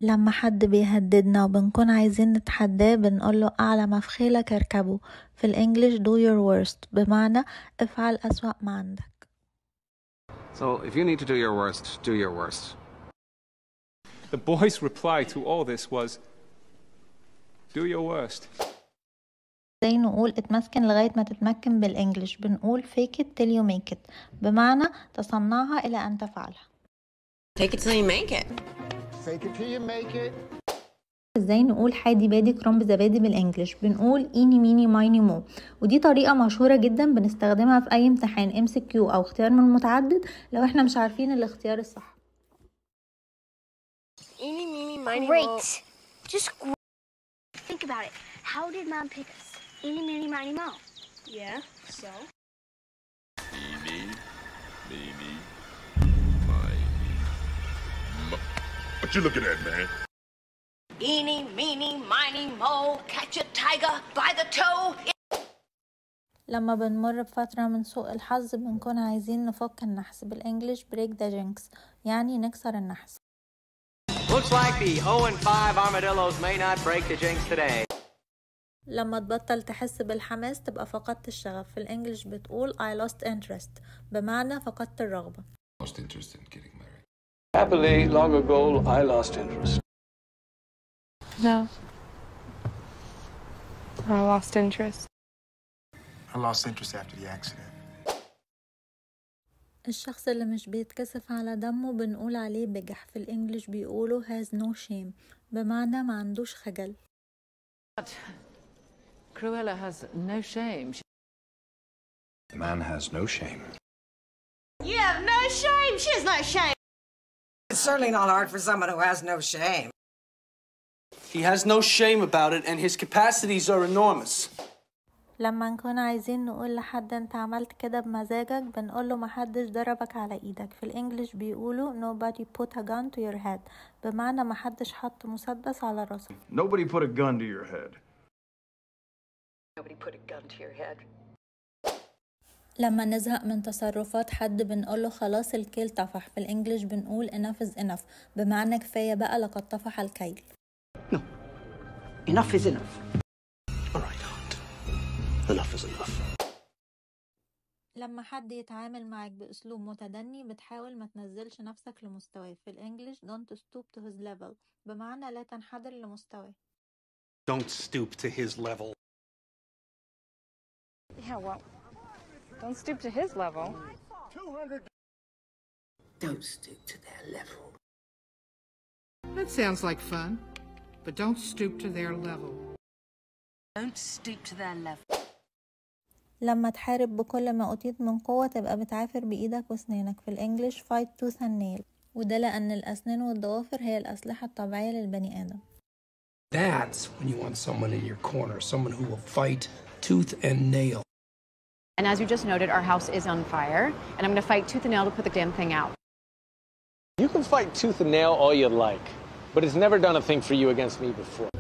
لما حد بيهددنا وبنكون عايزين نتحداه بنقوله أعلى ما في خيلك اركبه. في الإنجليش do your worst بمعنى افعل أسوأ ما عندك. So if you need to do your worst, do your worst. The boy's reply to all this was, do your worst. زي نقول اتمسكن لغاية ما تتمكن بالإنجليش بنقول fake it till you make it بمعنى تصنعها إلى أن تفعلها. Take it till you make it. Fake it till you make it. ازاي نقول حادي بادي كرنب زبادي بالانجليش بنقول ايني ميني مايني مو، ودي طريقة مشهورة جدا بنستخدمها في اي امتحان MCQ او اختيار من المتعدد لو احنا مش عارفين الاختيار الصح. Eeny, meeny, miny, Great. Just think about it. How did Mom pick us? Eeny, meeny, miny, mo. Yeah, so? Eeny, meeny, miny, mo. What you looking at, man? Eeny, meeny, miny, mo. Catch a tiger by the toe. لما بنمر بفترة من سوء الحظ بنكون عايزين نفك النحس بالانجليش break the jinx يعني نكسر النحس. Looks like the 0-5 Armadillos may not break the jinx today. لما تبطل تحس بالحماس تبقى فقدت الشغف. في الانجليش بتقول I lost interest بمعنى فقدت الرغبة. Lost interest in getting married. Happily, long ago, I lost interest. No. I lost interest. I lost interest after the accident. الشخص اللي مش بيتكسف على دمه بنقول عليه بجح. في الانجليش بيقولوا has no shame بمعنى ما عندوش خجل. Cruella has no shame. The man has no shame. You have no shame. She has no shame. It's certainly not hard for someone who has no shame. He has no shame about it, and his capacities are enormous. لما نكون عايزين نقول لحد انت عملت كده بمزاجك بنقوله محدش ضربك على ايدك. في الانجليش بيقولوا nobody put a gun to your head بمعنى محدش حط مسدس على راسك. Nobody put a gun to your head. Nobody put a gun to your head. لما نزهق من تصرفات حد بنقوله خلاص الكيل طفح. في الانجليش بنقول enough is enough بمعنى كفاية بقى لقد طفح الكيل. No. Enough is enough. Enough is enough. لما حد يتعامل معك بأسلوب متدني بتحاول ما تنزلش نفسك لمستواه. في الانجليش don't stoop to his level بمعنى لا تنحدر لمستواه. Don't stoop to his level. Yeah, well, don't stoop to his level. Don't stoop to their level. That sounds like fun, but don't stoop to their level. Don't stoop to their level. لما تحارب بكل ما أوتيت من قوة تبقى بتعافر بإيدك واسنانك. في الانجليش fight tooth and nail وده لأن الأسنان والضوافر هي الأسلحة الطبيعية للبني آدم. That's when you want someone in your corner, someone who will fight tooth and nail. And as you just noted, our house is on fire, and I'm going to fight tooth and nail to put the damn thing out. You can fight tooth and nail all you like, but it's never done a thing for you against me before.